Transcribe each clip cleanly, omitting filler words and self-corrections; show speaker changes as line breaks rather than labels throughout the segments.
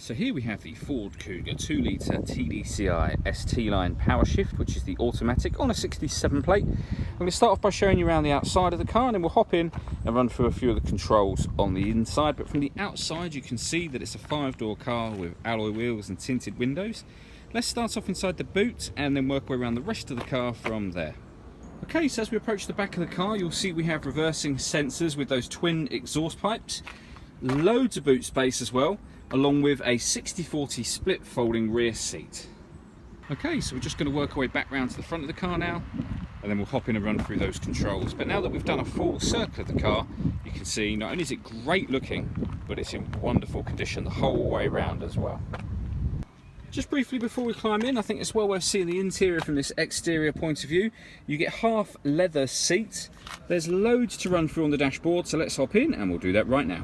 So here we have the Ford Kuga 2 litre TDCi ST-Line Power Shift, which is the automatic on a 67 plate. I'm going to start off by showing you around the outside of the car, and then we'll hop in and run through a few of the controls on the inside. But from the outside you can see that it's a 5-door car with alloy wheels and tinted windows. Let's start off inside the boot and then work our way around the rest of the car from there. Okay, so as we approach the back of the car, you'll see we have reversing sensors with those twin exhaust pipes. Loads of boot space as well, along with a 60/40 split folding rear seat. Okay, so we're just going to work our way back round to the front of the car now, and then we'll hop in and run through those controls. But now that we've done a full circle of the car, you can see not only is it great looking, but it's in wonderful condition the whole way around as well. Just briefly before we climb in, I think it's well worth seeing the interior from this exterior point of view. You get half leather seats. There's loads to run through on the dashboard, so let's hop in and we'll do that right now.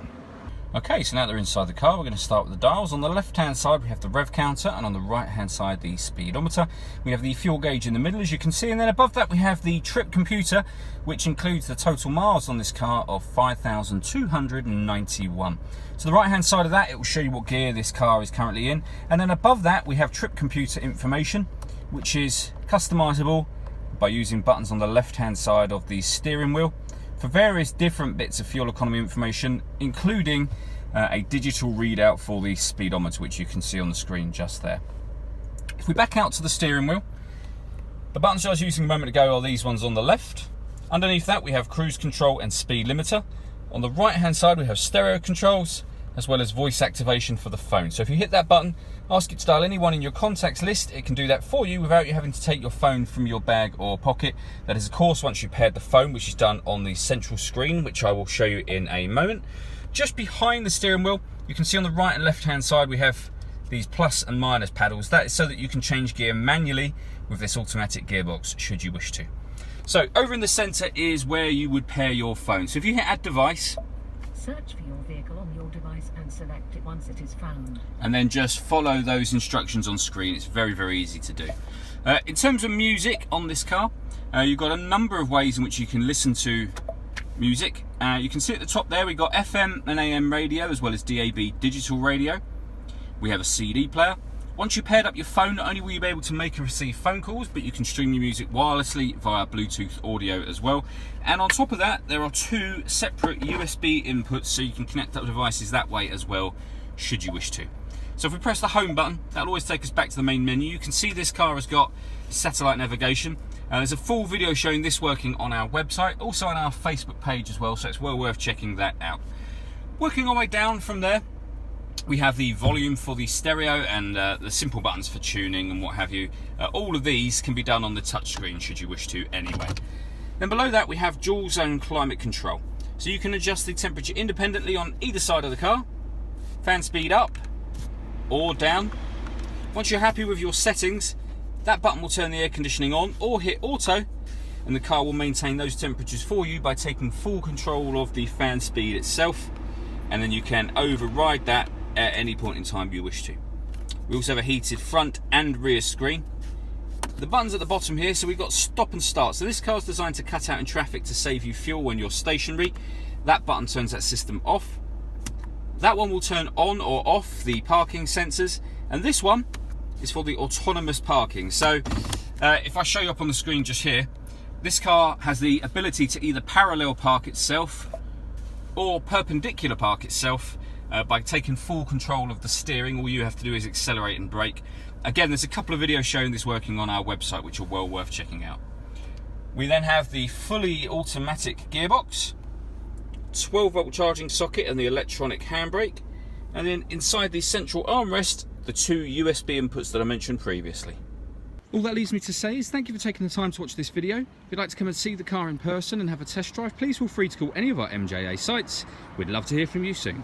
Okay, so now that we're inside the car, we're going to start with the dials. On the left-hand side, we have the rev counter, and on the right-hand side, the speedometer. We have the fuel gauge in the middle, as you can see, and then above that, we have the trip computer, which includes the total miles on this car of 5,291. So the right-hand side of that, it will show you what gear this car is currently in, and then above that, we have trip computer information, which is customizable by using buttons on the left-hand side of the steering wheel for various different bits of fuel economy information, including a digital readout for the speedometer, which you can see on the screen just there. If we back out to the steering wheel, the buttons I was using a moment ago are these ones on the left. Underneath that we have cruise control and speed limiter. On the right hand side we have stereo controls, as well as voice activation for the phone. So if you hit that button, ask it to dial anyone in your contacts list, it can do that for you without you having to take your phone from your bag or pocket. That is of course once you've paired the phone, which is done on the central screen, which I will show you in a moment. Just behind the steering wheel, you can see on the right and left hand side we have these plus and minus paddles. That is so that you can change gear manually with this automatic gearbox should you wish to. So over in the center is where you would pair your phone. So if you hit add device,
search for your vehicle on your device and select it once it is found.
And then just follow those instructions on screen. It's very, very easy to do. In terms of music on this car, you've got a number of ways in which you can listen to music. You can see at the top there we've got FM and AM radio as well as DAB digital radio. We have a CD player. Once you've paired up your phone, not only will you be able to make and receive phone calls, but you can stream your music wirelessly via Bluetooth audio as well. And on top of that, there are two separate USB inputs, so you can connect up devices that way as well, should you wish to. So if we press the home button, that'll always take us back to the main menu. You can see this car has got satellite navigation. There's a full video showing this working on our website, also on our Facebook page as well, so it's well worth checking that out. Working our way down from there, we have the volume for the stereo and the simple buttons for tuning and what have you. All of these can be done on the touchscreen should you wish to anyway. Then below that we have dual zone climate control. So you can adjust the temperature independently on either side of the car, fan speed up or down. Once you're happy with your settings, that button will turn the air conditioning on or hit auto, and the car will maintain those temperatures for you by taking full control of the fan speed itself, and then you can override that at any point in time you wish to. We also have a heated front and rear screen. The buttons at the bottom here, so we've got stop and start. So this car is designed to cut out in traffic to save you fuel when you're stationary. That button turns that system off. That one will turn on or off the parking sensors, and this one is for the autonomous parking. So if I show you up on the screen just here, this car has the ability to either parallel park itself or perpendicular park itself by taking full control of the steering. All you have to do is accelerate and brake. Again, there's a couple of videos showing this working on our website, which are well worth checking out. We then have the fully automatic gearbox, 12-volt charging socket and the electronic handbrake, and then inside the central armrest, the two USB inputs that I mentioned previously. All that leaves me to say is thank you for taking the time to watch this video. If you'd like to come and see the car in person and have a test drive, please feel free to call any of our MJA sites. We'd love to hear from you soon.